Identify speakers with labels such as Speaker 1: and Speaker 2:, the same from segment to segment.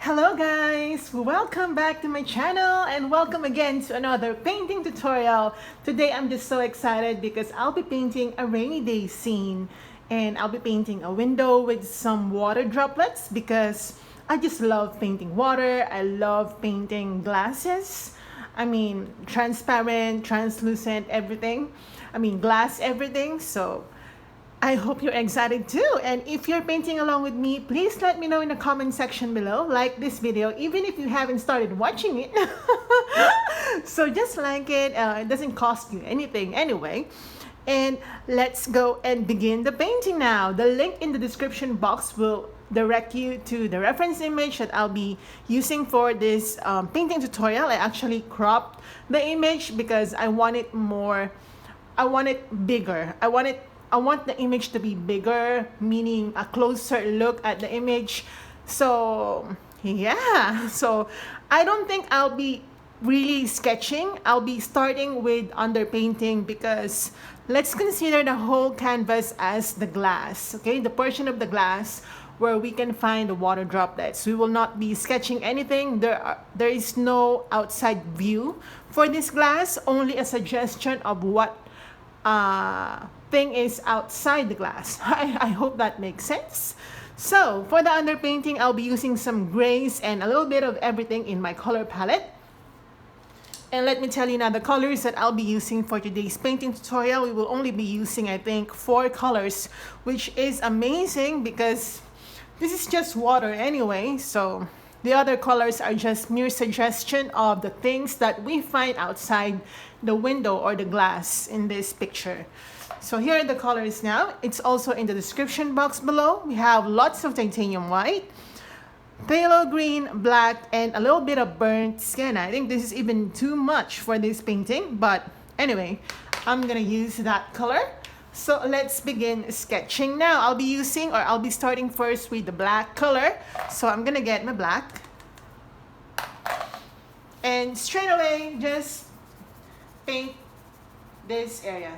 Speaker 1: Hello guys! Welcome back to my channel and welcome again to another painting tutorial. Today I'm just so excited because I'll be painting a rainy day scene and I'll be painting a window with some water droplets because I just love painting water. I love painting glasses. I mean transparent, translucent, everything. I mean glass everything. So I hope you're excited too. And if you're painting along with me, please let me know in the comment section below. Like this video, even if you haven't started watching it. So just like it. It doesn't cost you anything anyway. And let's go and begin the painting now. The link in the description box will direct you to the reference image that I'll be using for this painting tutorial. I actually cropped the image because I want it bigger. I want the image to be bigger, meaning a closer look at the image. So yeah, so I don't think I'll be really sketching. I'll be starting with underpainting because let's consider the whole canvas as the glass, okay? The portion of the glass where we can find the water droplets. We will not be sketching anything. There is no outside view for this glass, only a suggestion of what thing is outside the glass. I hope that makes sense. So for the underpainting, I'll be using some grays and a little bit of everything in my color palette. And let me tell you now the colors that I'll be using for today's painting tutorial. We will only be using, I think, 4 colors, which is amazing because this is just water anyway. So the other colors are just mere suggestion of the things that we find outside the window or the glass in this picture. So here are the colors now. It's also in the description box below. We have lots of titanium white, phthalo green, black, and a little bit of burnt sienna. I think this is even too much for this painting, but anyway, I'm gonna use that color. So let's begin sketching now. I'll be starting first with the black color. So I'm gonna get my black and straight away just paint this area.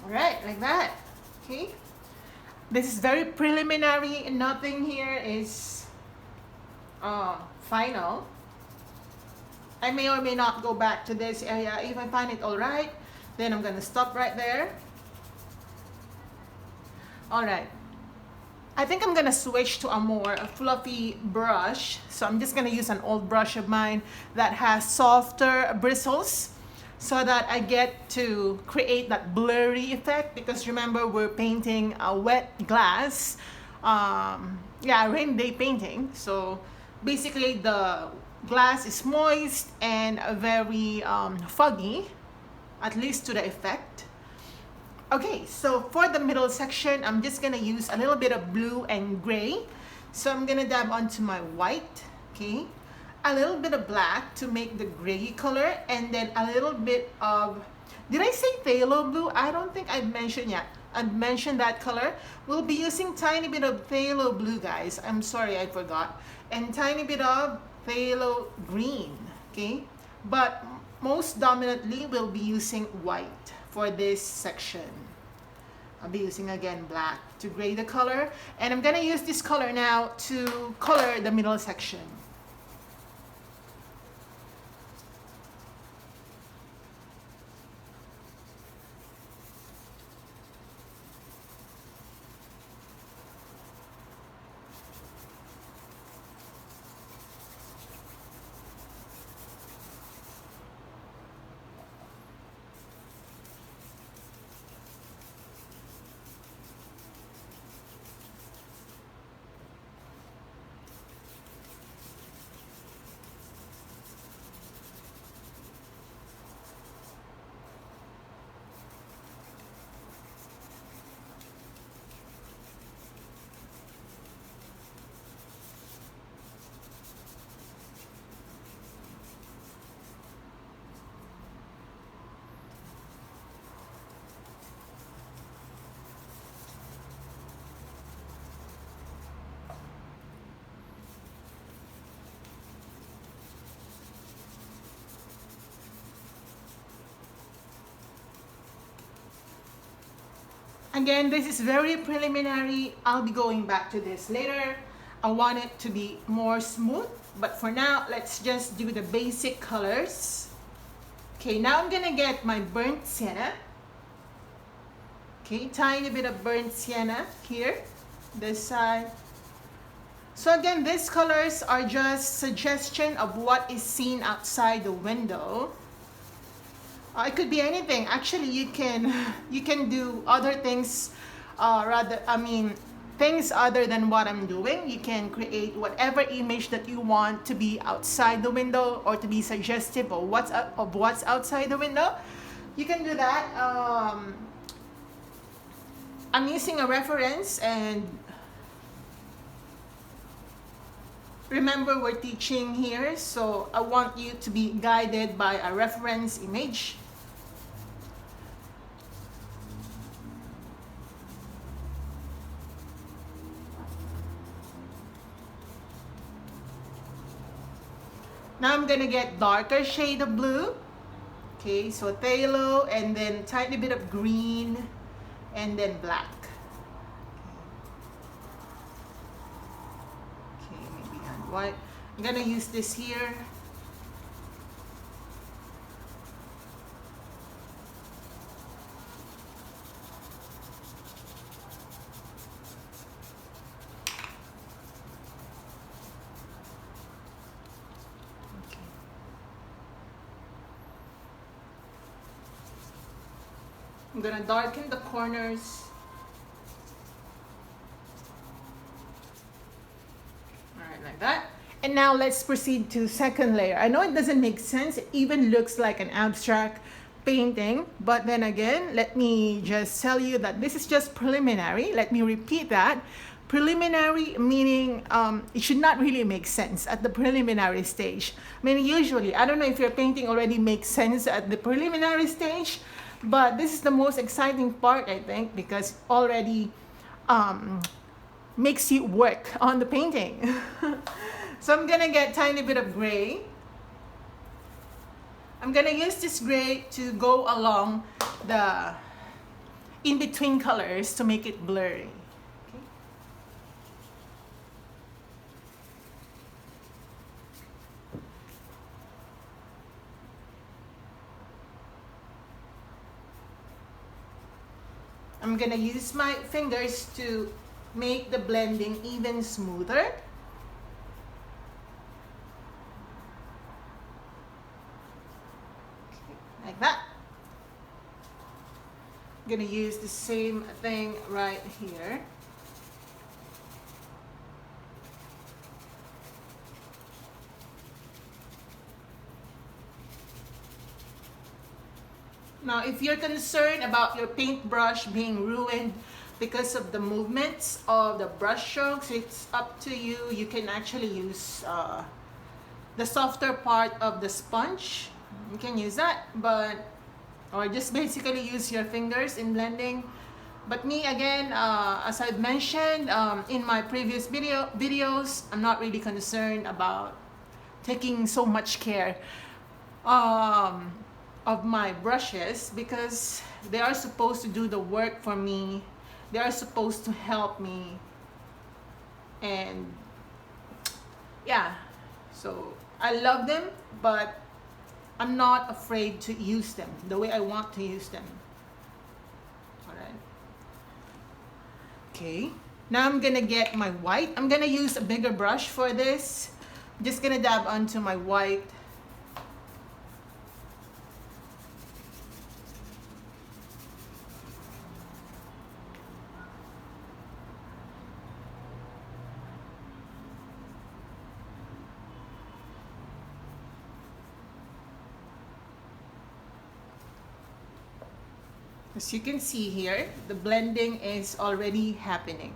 Speaker 1: Alright, like that. Okay. This is very preliminary. Nothing here is final. I may or may not go back to this area. If I find it alright, then I'm gonna stop right there. Alright. I think I'm gonna switch to a more fluffy brush. So I'm just gonna use an old brush of mine that has softer bristles, so that I get to create that blurry effect, because remember we're painting a wet glass, rain day painting. So basically the glass is moist and very foggy, at least to the effect. Okay, so for the middle section, I'm just gonna use a little bit of blue and gray. So I'm gonna dab onto my white, okay? A little bit of black to make the gray color, and then a little bit of, did I say phthalo blue? I don't think I've mentioned yet. I've mentioned that color. We'll be using tiny bit of phthalo blue, guys. I'm sorry, I forgot. And tiny bit of phthalo green, okay? But most dominantly, we'll be using white for this section. I'll be using again black to gray the color, and I'm gonna use this color now to color the middle section. Again, this is very preliminary. I'll be going back to this later. I want it to be more smooth, but for now, let's just do the basic colors. Okay, now I'm gonna get my burnt sienna. Okay, tiny bit of burnt sienna here, this side. So again, these colors are just suggestion of what is seen outside the window. It could be anything. Actually, you can do other things, things other than what I'm doing. You can create whatever image that you want to be outside the window or to be suggestive of what's outside the window. You can do that. I'm using a reference, and remember, we're teaching here, so I want you to be guided by a reference image. Now I'm gonna get darker shade of blue. Okay, so phthalo, and then tiny bit of green, and then black. Okay, maybe on white. I'm gonna use this here. I'm gonna darken the corners. Alright, like that. And now let's proceed to second layer. I know it doesn't make sense. It even looks like an abstract painting. But then again, let me just tell you that this is just preliminary. Let me repeat that. Preliminary meaning it should not really make sense at the preliminary stage. I mean, usually, I don't know if your painting already makes sense at the preliminary stage, but this is the most exciting part, I think, because already makes you work on the painting. So I'm gonna get tiny bit of gray. I'm gonna use this gray to go along the in-between colors to make it blurry. Okay. I'm gonna use my fingers to make the blending even smoother. Like that. I'm gonna use the same thing right here. Now, if you're concerned about your paintbrush being ruined because of the movements of the brush strokes, it's up to you. You can actually use the softer part of the sponge. You can use that, or just basically use your fingers in blending. But me, again, as I've mentioned in my previous videos, I'm not really concerned about taking so much care of my brushes, because they are supposed to do the work for me. They are supposed to help me, and yeah, so I love them, but I'm not afraid to use them the way I want to use them. Alright. Okay, now I'm gonna get my white. I'm gonna use a bigger brush for this. I'm just gonna dab onto my white. As you can see here, the blending is already happening.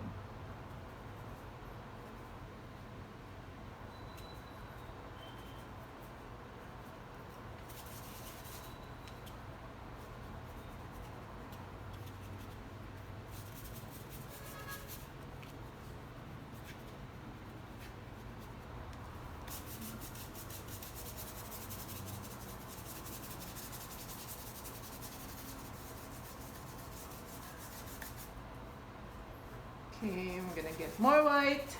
Speaker 1: Okay, I'm gonna get more white.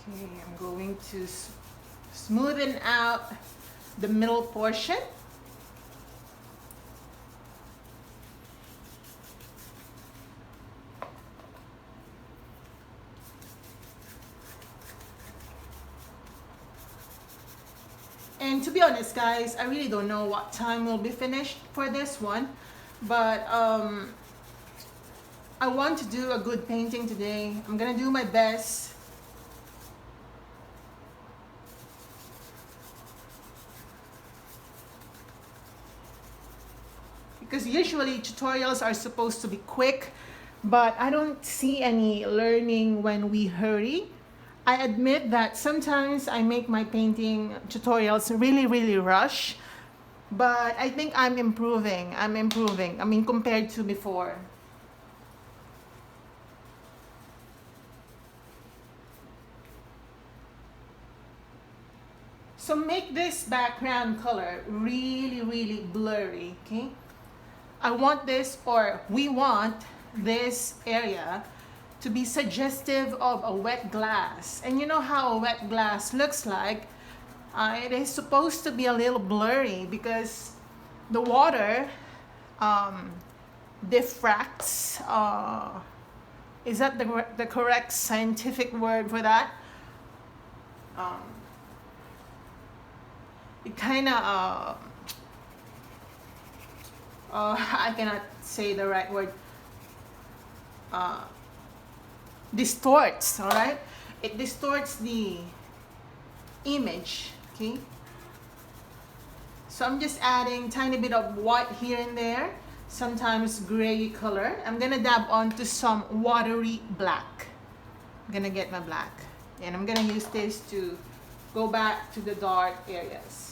Speaker 1: Okay, I'm going to smoothen out the middle portion. And to be honest, guys, I really don't know what time will be finished for this one, but I want to do a good painting today. I'm gonna do my best. Because usually tutorials are supposed to be quick, but I don't see any learning when we hurry. I admit that sometimes I make my painting tutorials really rush, but I think I'm improving. I mean, compared to before. So make this background color really blurry, okay? I want this, or we want this area to be suggestive of a wet glass. And you know how a wet glass looks like. It is supposed to be a little blurry because the water diffracts. Is that the correct scientific word for that? It kind of I cannot say the right word. Distorts, all right? It distorts the image, okay? So I'm just adding tiny bit of white here and there, sometimes gray color. I'm gonna dab onto some watery black. I'm gonna get my black, and I'm gonna use this to go back to the dark areas.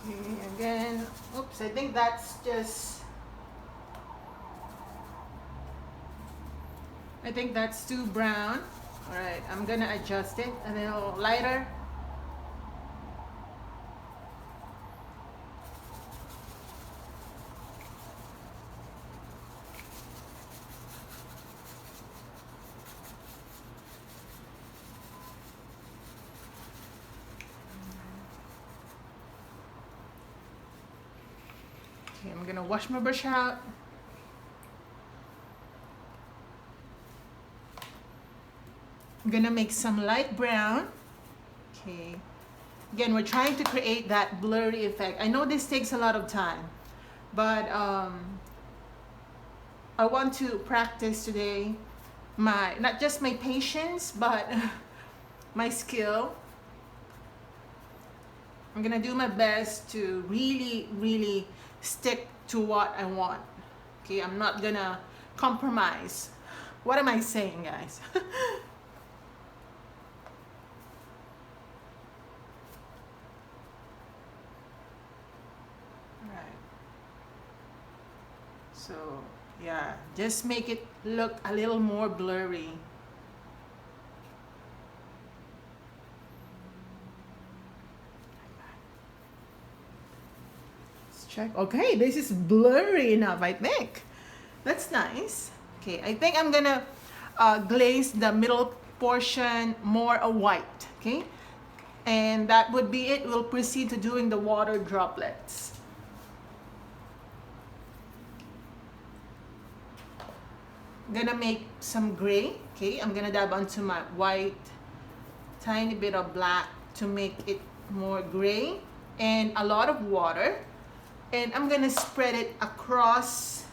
Speaker 1: Okay, again, oops, I think that's just, I think that's too brown. All right, I'm gonna adjust it a little lighter. Okay, I'm gonna wash my brush out. I'm gonna make some light brown. Okay. Again, we're trying to create that blurry effect. I know this takes a lot of time, but I want to practice today my, not just my patience, but my skill. I'm gonna do my best to really stick to what I want. Okay, I'm not gonna compromise. What am I saying, guys? Right. So yeah, just make it look a little more blurry. Check. Okay, this is blurry enough, I think. That's nice. Okay, I think I'm gonna glaze the middle portion more white, okay? And that would be it. We'll proceed to doing the water droplets. I'm gonna make some gray. Okay, I'm gonna dab onto my white, tiny bit of black to make it more gray, and a lot of water. And I'm gonna spread it across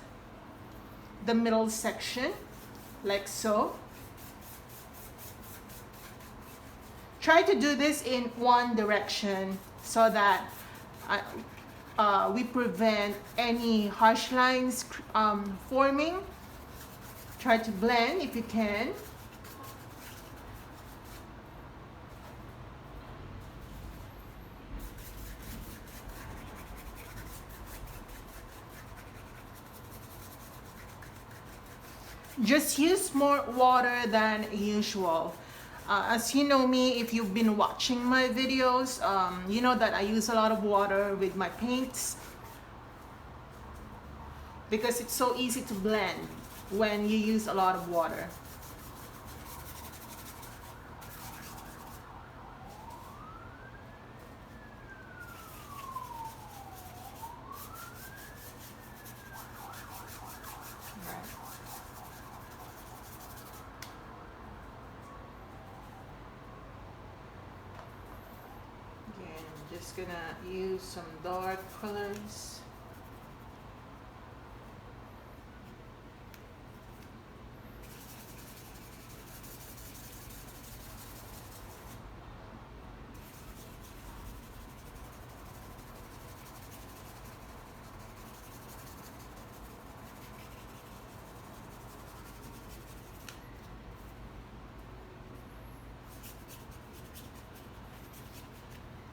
Speaker 1: the middle section, like so. Try to do this in one direction so that we prevent any harsh lines forming. Try to blend if you can. Just use more water than usual. As you know me, if you've been watching my videos, you know that I use a lot of water with my paints because it's so easy to blend when you use a lot of water. Just gonna use some dark colors.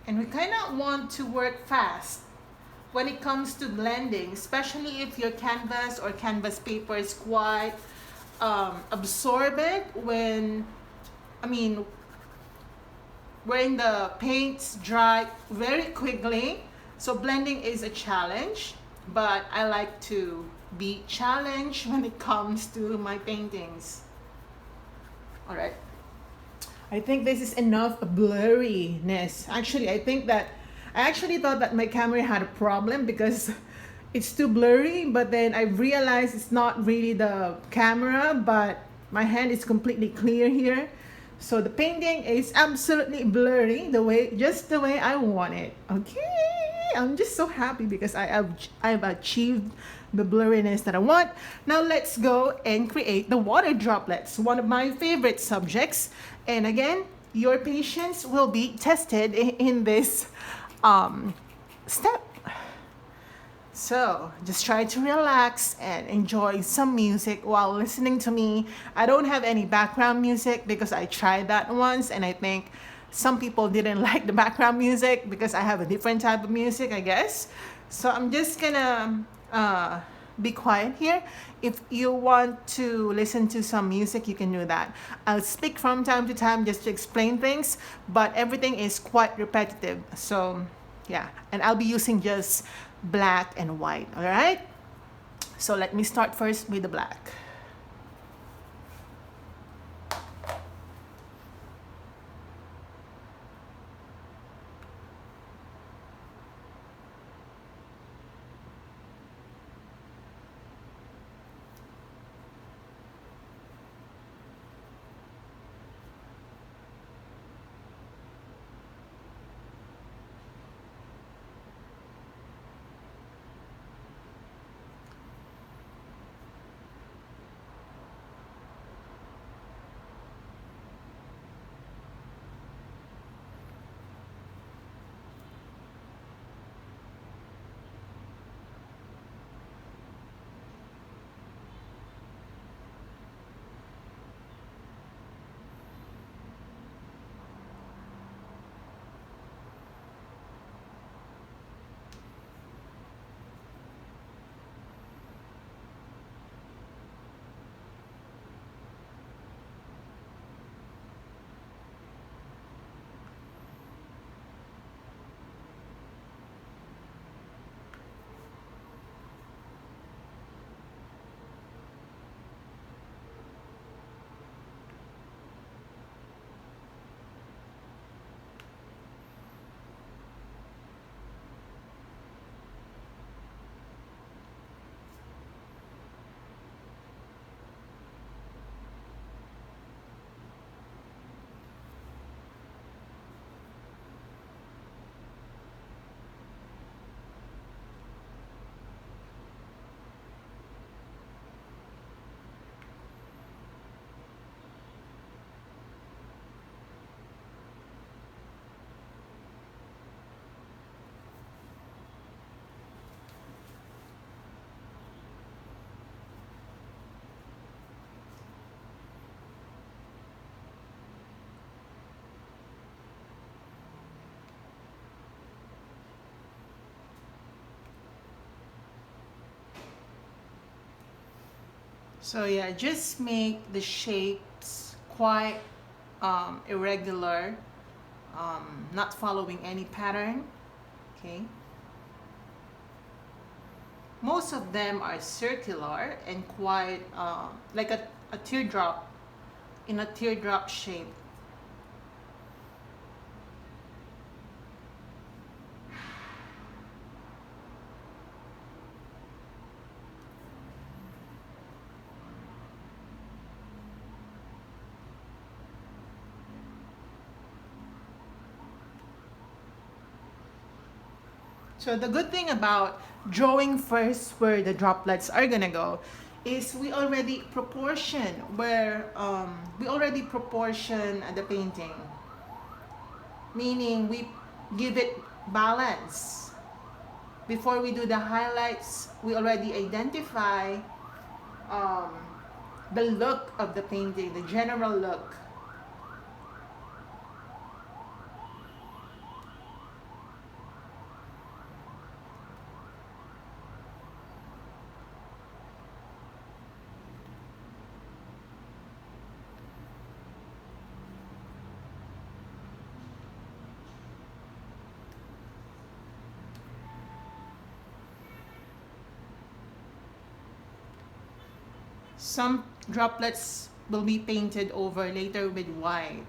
Speaker 1: And we kind of want to work fast when it comes to blending, especially if your canvas or canvas paper is quite absorbent when the paints dry very quickly. So blending is a challenge, but I like to be challenged when it comes to my paintings. All right. I think this is enough blurriness. Actually, I actually thought that my camera had a problem because it's too blurry, but then I realized it's not really the camera, but my hand is completely clear here. So the painting is absolutely blurry, just the way I want it. Okay, I'm just so happy because I've achieved the blurriness that I want. Now let's go and create the water droplets, one of my favorite subjects. And again, your patience will be tested in this step. So just try to relax and enjoy some music while listening to me. I don't have any background music because I tried that once and I think some people didn't like the background music because I have a different type of music, I guess. So I'm just gonna be quiet here. If you want to listen to some music, you can do that. I'll speak from time to time just to explain things, but everything is quite repetitive. So yeah, and I'll be using just black and white. All right, so let me start first with the black. So yeah, just make the shapes quite irregular, not following any pattern. Okay. Most of them are circular and quite like a teardrop, in a teardrop shape. So the good thing about drawing first where the droplets are gonna go is we already proportion the painting, meaning we give it balance. Before we do the highlights, we already identify um, the look of the painting, the general look. Some droplets will be painted over later with white.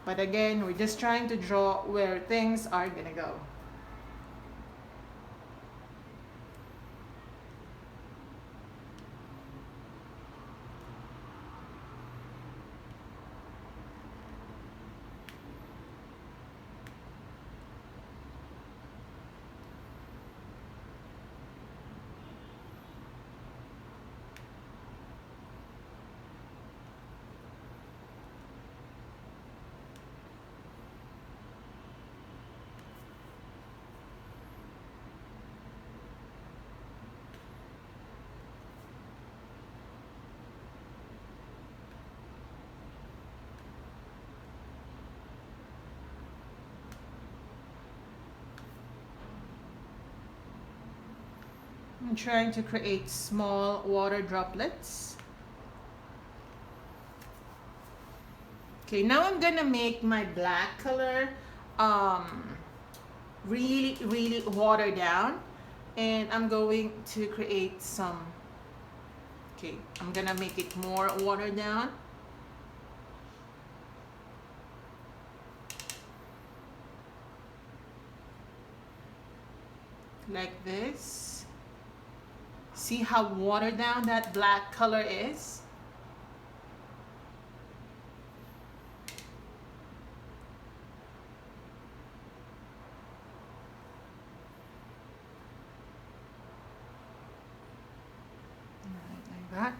Speaker 1: But again, we're just trying to draw where things are gonna go. I'm trying to create small water droplets. Okay, now I'm gonna make my black color really watered down, and I'm going to create some, okay, I'm gonna make it more watered down. Like this. See how watered down that black color is? Like that.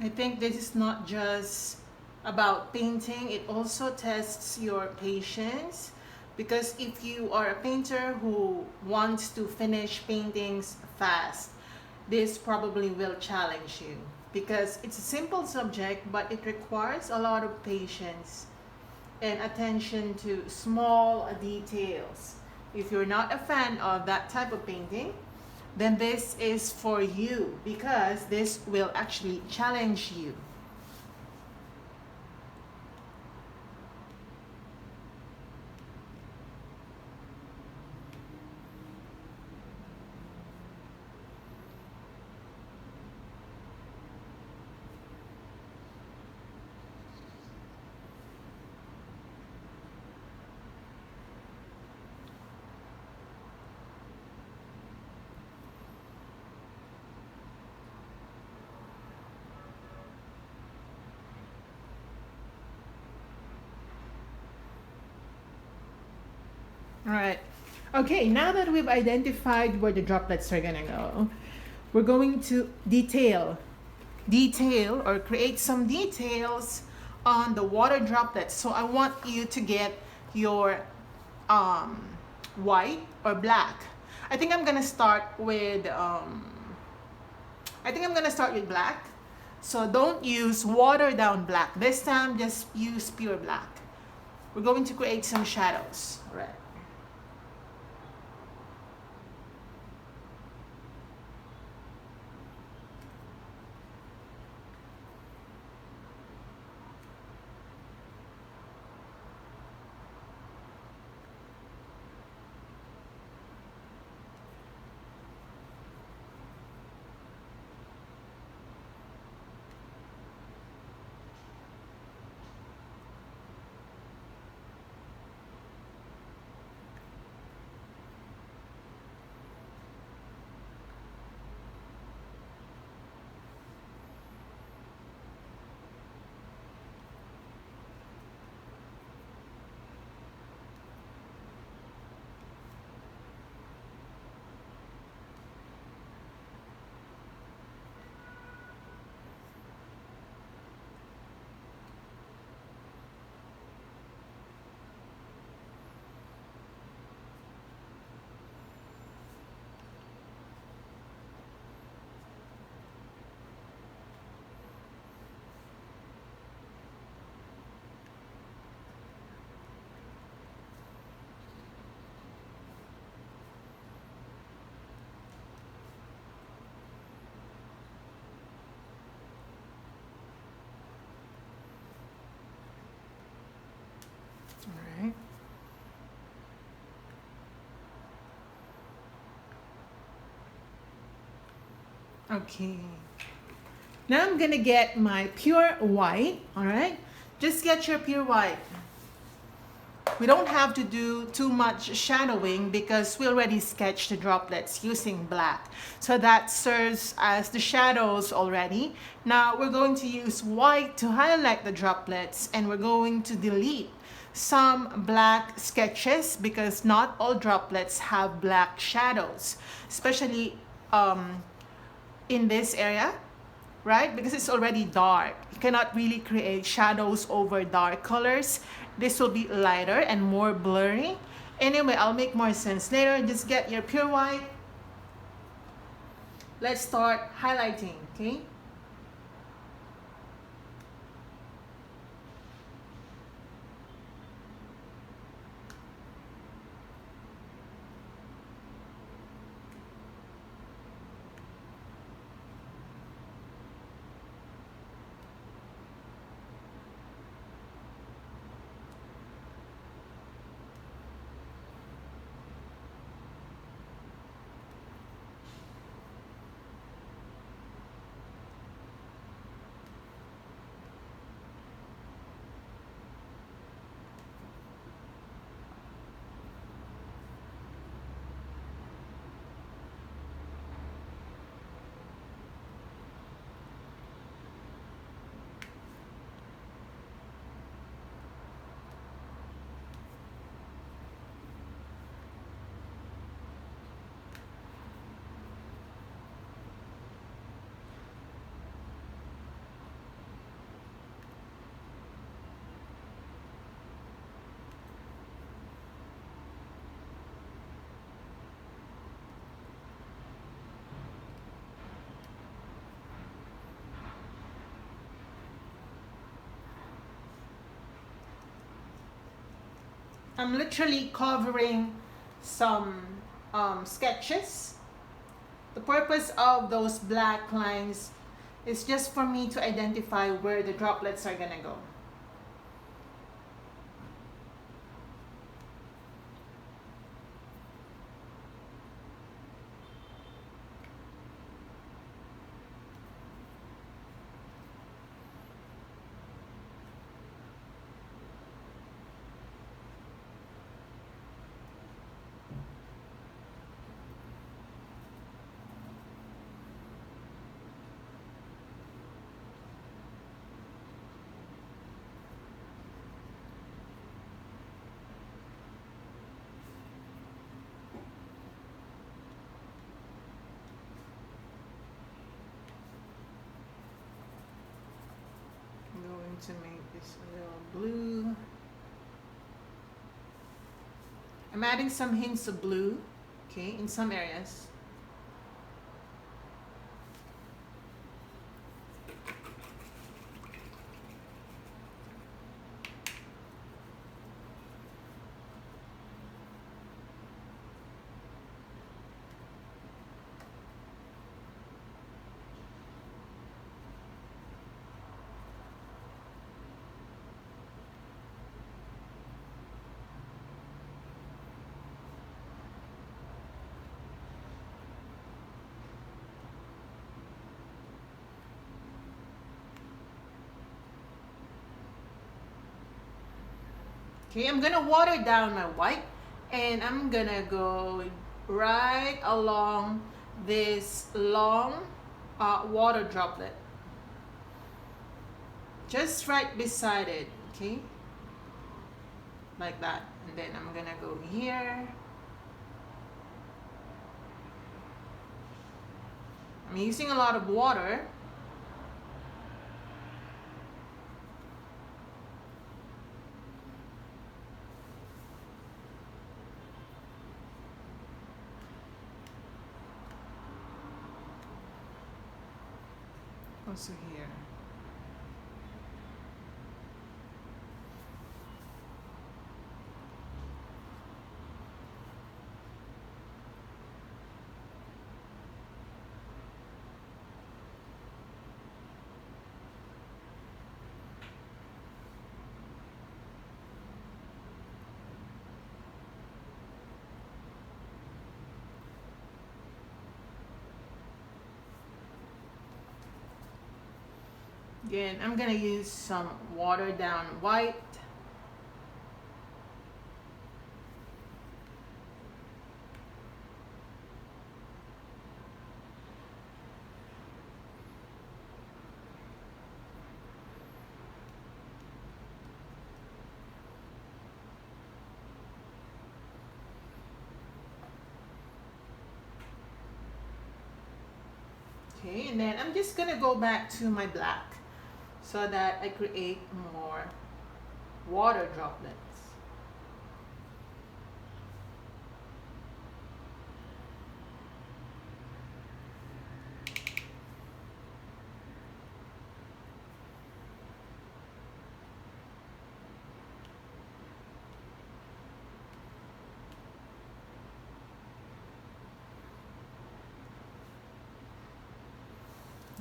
Speaker 1: I think this is not just about painting, it also tests your patience, because if you are a painter who wants to finish paintings fast, this probably will challenge you, because it's a simple subject but it requires a lot of patience and attention to small details. If you're not a fan of that type of painting, then this is for you, because this will actually challenge you. All right. Okay, now that we've identified where the droplets are gonna go, we're going to detail or create some details on the water droplets. So I want you to get your um, white or black. I think I'm gonna start with black. So don't use watered down black. This time just use pure black. We're going to create some shadows. All right. All right. Okay. Now I'm gonna get my pure white. All right. Just get your pure white. We don't have to do too much shadowing because we already sketched the droplets using black. So that serves as the shadows already. Now we're going to use white to highlight the droplets, and we're going to delete some black sketches because not all droplets have black shadows, especially in this area, right? Because it's already dark. You cannot really create shadows over dark colors. This will be lighter and more blurry. Anyway, I'll make more sense later. Just get your pure white. Let's start highlighting, okay? I'm literally covering some sketches. The purpose of those black lines is just for me to identify where the droplets are gonna go. to make this a little blue. I'm adding some hints of blue, okay, in some areas. Okay, I'm gonna water down my white and I'm gonna go right along this long water droplet. Just right beside it, okay? Like that. And then I'm gonna go here. I'm using a lot of water. Also here. Again, I'm gonna use some watered down white. Okay, and then I'm just gonna go back to my black so that I create more water droplets.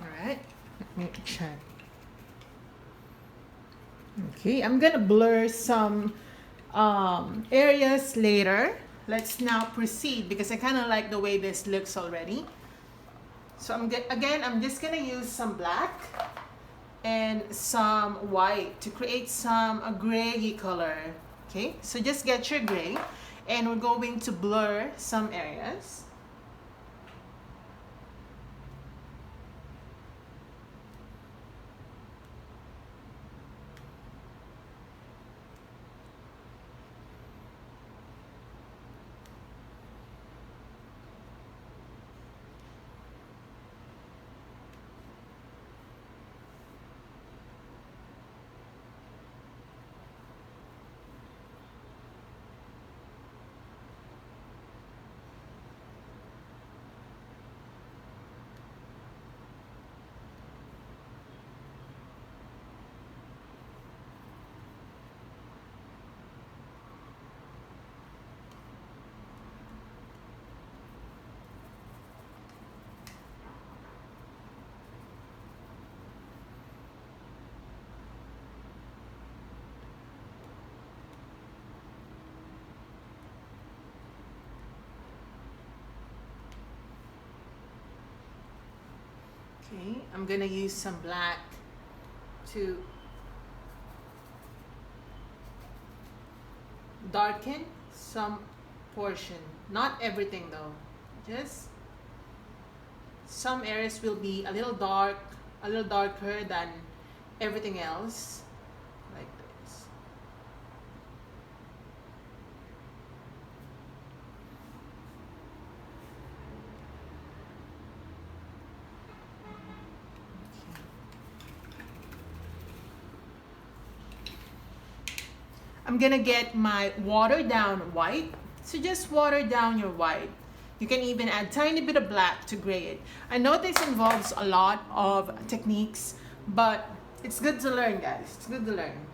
Speaker 1: All right, let me check. Okay, I'm gonna blur some areas later. Let's now proceed because I kind of like the way this looks already. So I'm just gonna use some black and some white to create some gray color. Okay, so just get your gray and we're going to blur some areas. Okay, I'm gonna use some black to darken some portion. Not everything though, just some areas will be a little darker than everything else, like this. I'm gonna get my watered down white. So just water down your white. You can even add tiny bit of black to gray it. I know this involves a lot of techniques, but it's good to learn, guys. It's good to learn.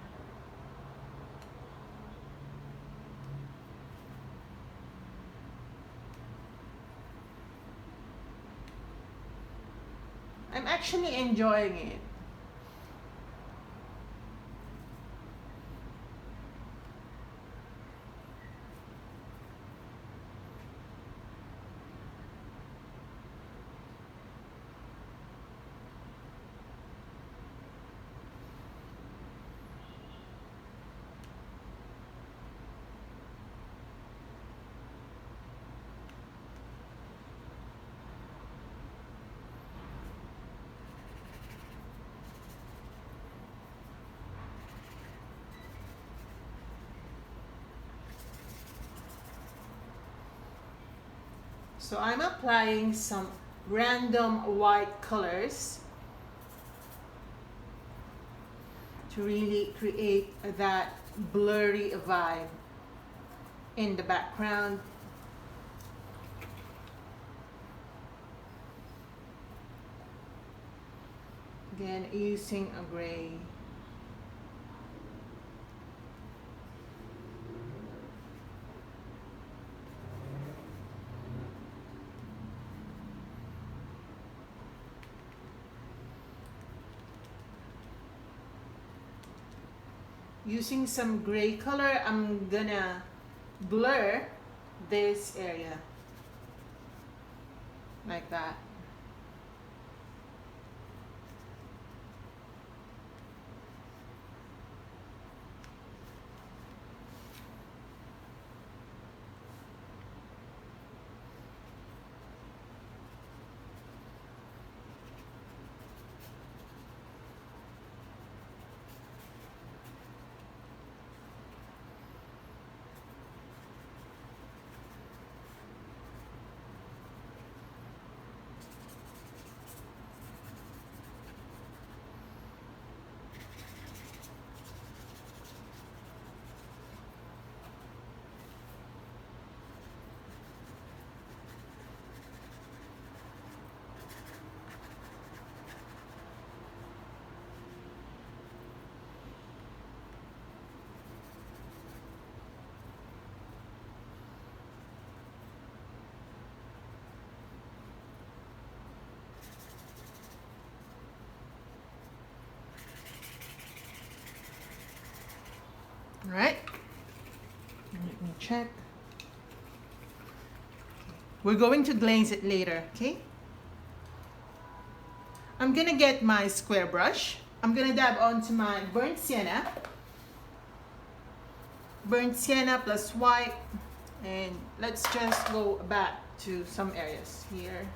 Speaker 1: I'm actually enjoying it. So I'm applying some random white colors to really create that blurry vibe in the background. Again, using a gray. Using some gray color, I'm gonna blur this area like that. All right, let me check. We're going to glaze it later, okay? I'm gonna get my square brush. I'm gonna dab onto my burnt sienna. Burnt sienna plus white. And let's just go back to some areas here.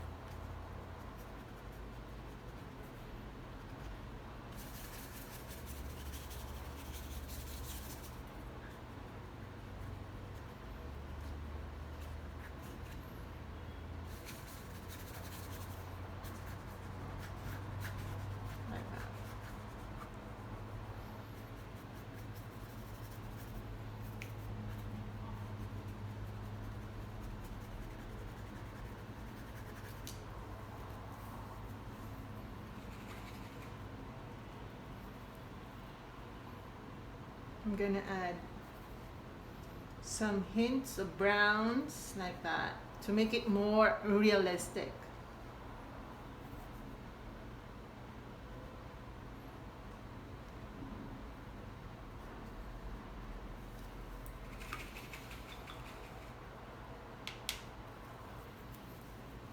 Speaker 1: I'm gonna add some hints of browns like that to make it more realistic.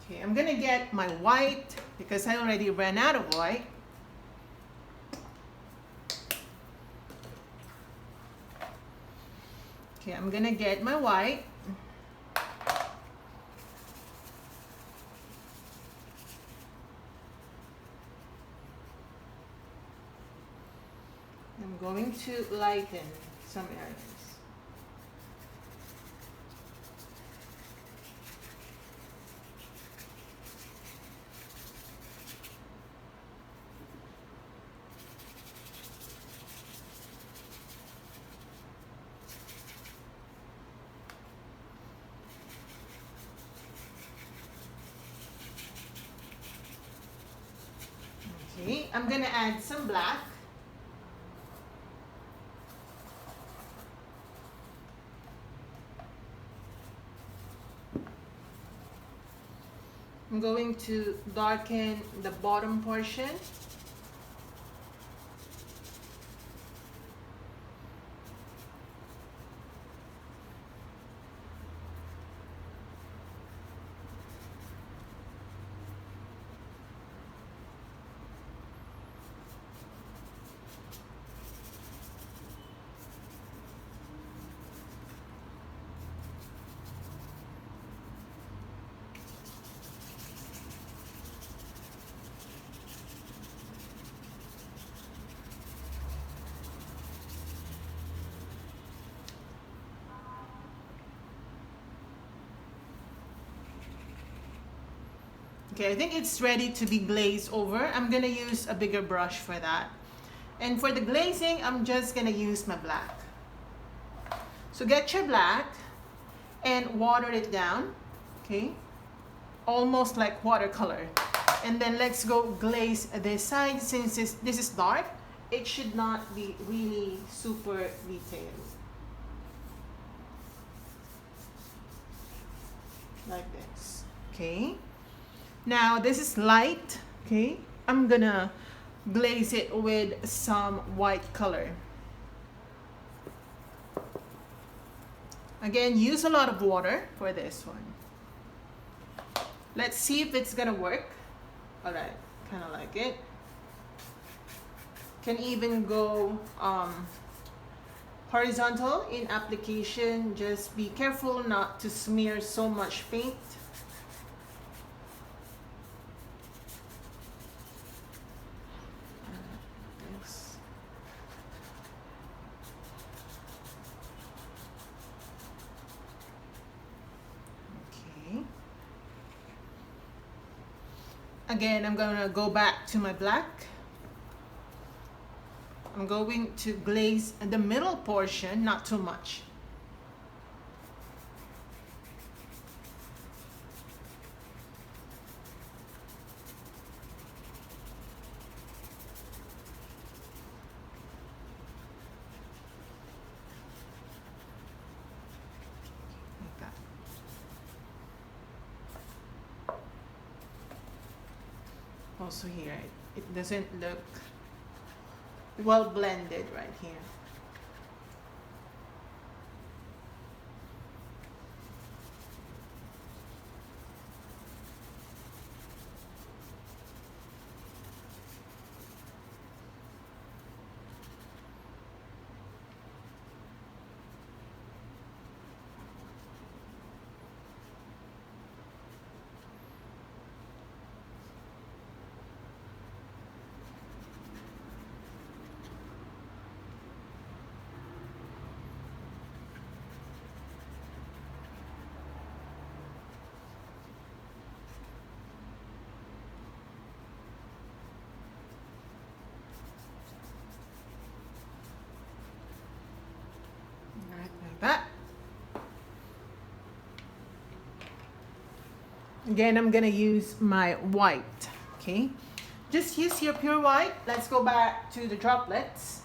Speaker 1: Okay, I'm gonna get my white because I already ran out of white. Okay, I'm gonna get my white. I'm going to lighten some areas. Okay, I'm gonna add some black. I'm going to darken the bottom portion. Okay, I think it's ready to be glazed over. I'm gonna use a bigger brush for that. And for the glazing, I'm just gonna use my black. So get your black and water it down, okay? Almost like watercolor. And then let's go glaze this side. Since this is dark, it should not be really super detailed. Like this, okay? Now this is light, okay? I'm gonna glaze it with some white color. Again, use a lot of water for this one. Let's see if it's gonna work. All right, kind of like it. Can even go horizontal in application. Just be careful not to smear so much paint. Again, I'm gonna go back to my black. I'm going to glaze the middle portion, not too much. Like that. Also here, it doesn't look well blended right here. Like that. Again, I'm gonna use my white, okay? Just use your pure white. Let's go back to the droplets.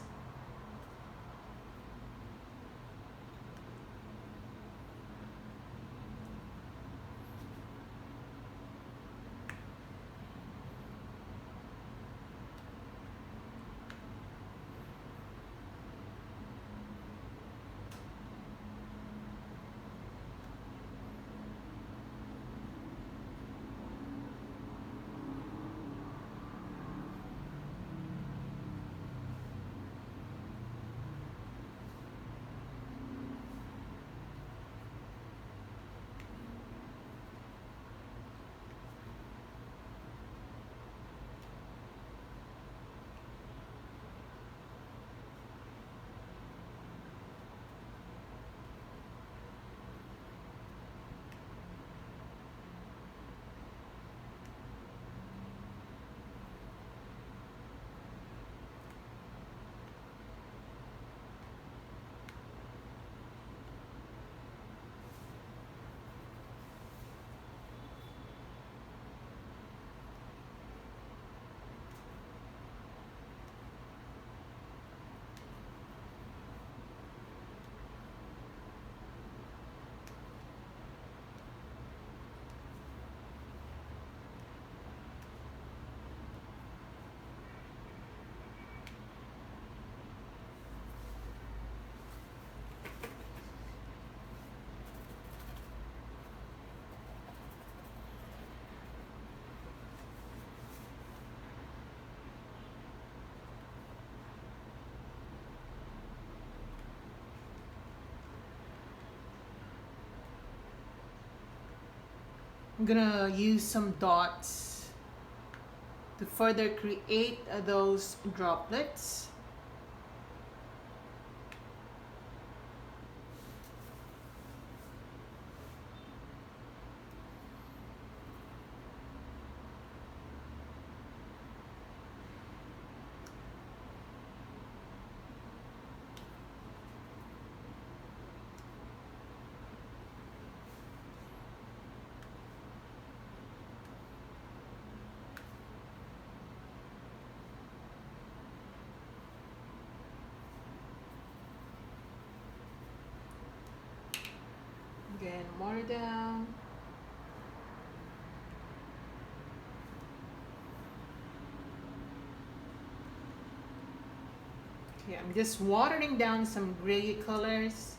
Speaker 1: I'm gonna use some dots to further create those droplets. Again, water down. Okay, I'm just watering down some gray colors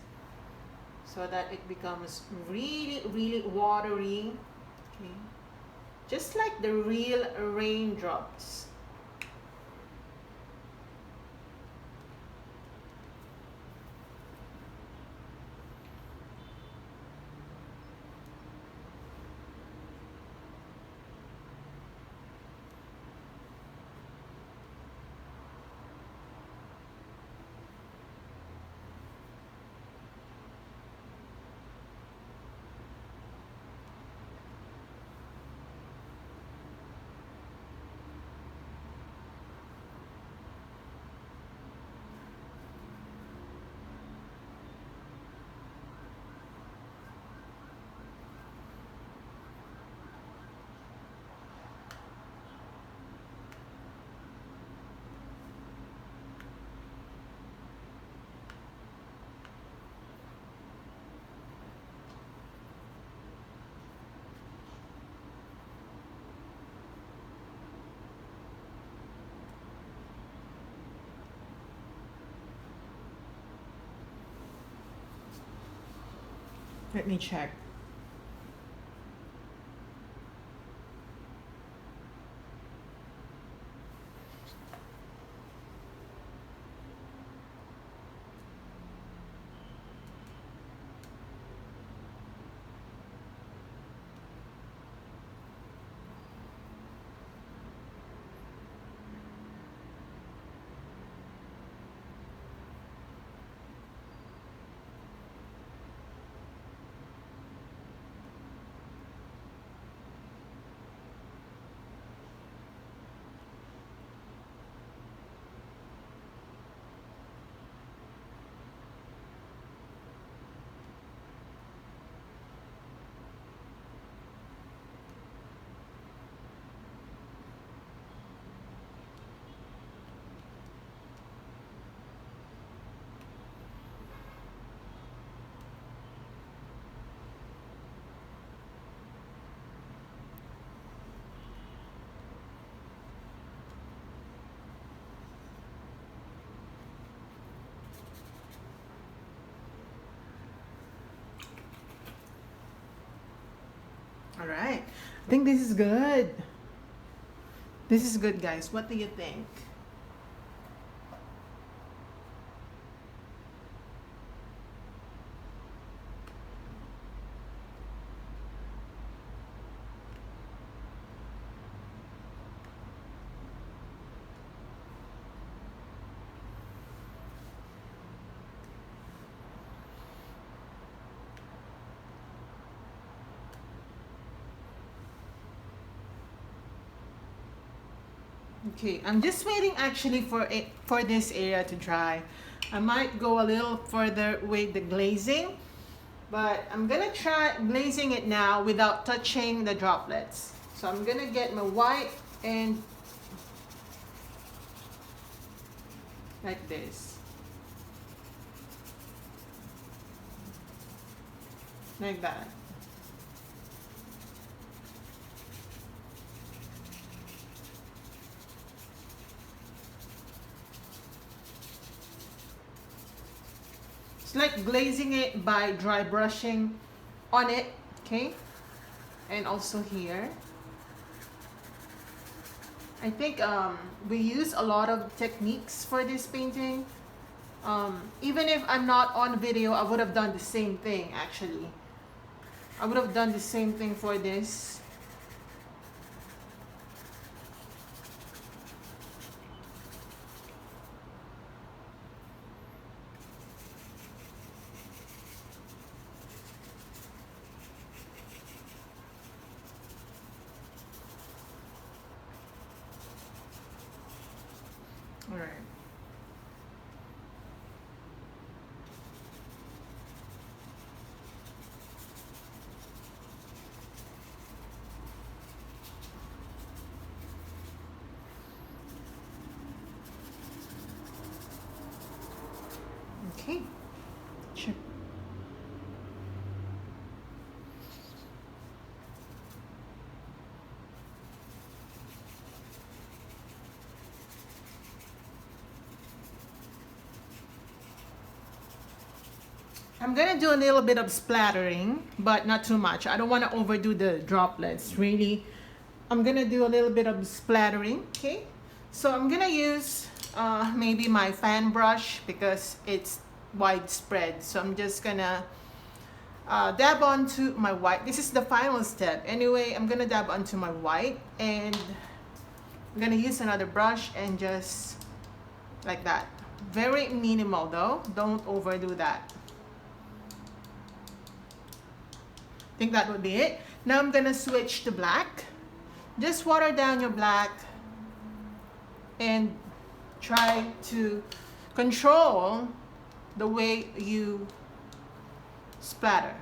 Speaker 1: so that it becomes really, really watery. Okay, just like the real raindrops. Let me check. All right. I think this is good. This is good, guys. What do you think? Okay, I'm just waiting actually for this area to dry. I might go a little further with the glazing, but I'm gonna try glazing it now without touching the droplets. So I'm gonna get my white and like this. Like that. It's like glazing it by dry brushing on it, okay? And also here. I think we use a lot of techniques for this painting. Even if I'm not on video, I would have done the same thing actually. I would have done the same thing for this. All right. Okay. Sure. I'm gonna do a little bit of splattering, but not too much. I don't want to overdo the droplets. Really, I'm gonna do a little bit of splattering. Okay, so I'm gonna use maybe my fan brush because it's widespread. So I'm just gonna dab onto my white. This is the final step. Anyway, I'm gonna dab onto my white, and I'm gonna use another brush and just like that. Very minimal though. Don't overdo that. I think that would be it. Now I'm gonna switch to black. Just water down your black and try to control the way you splatter.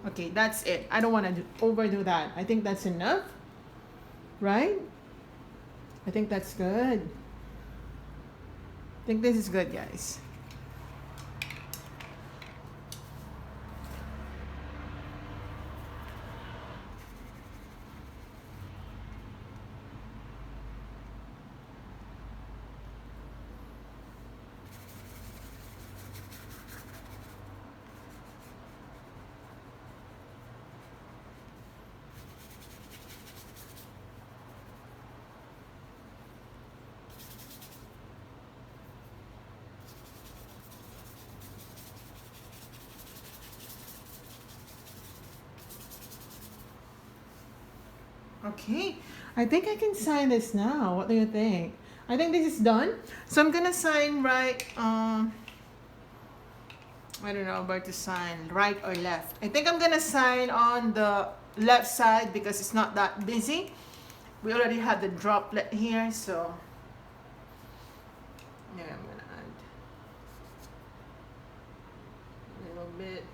Speaker 1: Okay, that's it. I don't want to overdo that. I think that's enough, right? I think that's good. I think this is good, guys. Okay, I think I can sign this now. What do you think? I think this is done. So I'm gonna sign right, I don't know where to sign, right or left. I think I'm gonna sign on the left side because it's not that busy. We already had the droplet here, so yeah, I'm gonna add a little bit.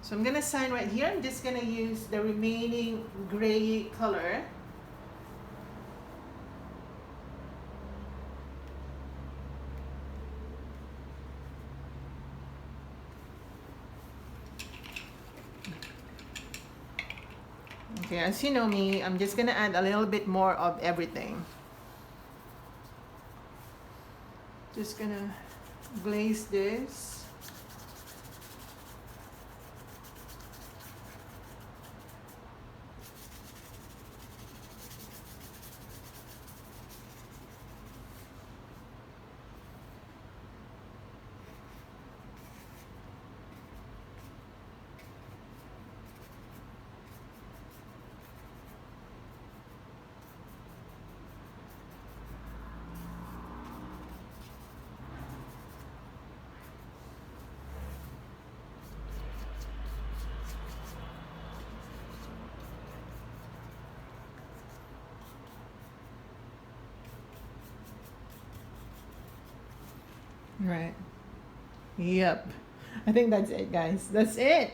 Speaker 1: So I'm gonna sign right here. I'm just gonna use the remaining gray color. Okay, as you know me, I'm just gonna add a little bit more of everything. Just gonna glaze this. Right. Yep. I think that's it, guys. That's it.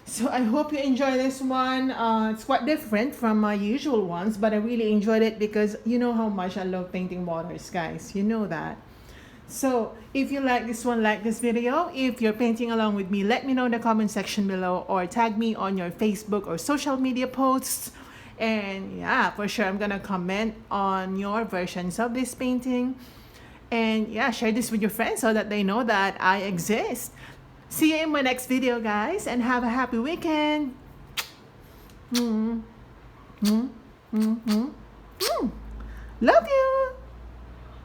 Speaker 1: So I hope you enjoy this one. It's quite different from my usual ones, but I really enjoyed it because you know how much I love painting waters, guys. You know that. So if you like this one, like this video. If you're painting along with me, let me know in the comment section below or tag me on your Facebook or social media posts. And yeah, for sure, I'm gonna comment on your versions of this painting. And yeah, share this with your friends so that they know that I exist. See you in my next video, guys, and have a happy weekend. Mm. Mm. Mm. Mm. Mm. Love you!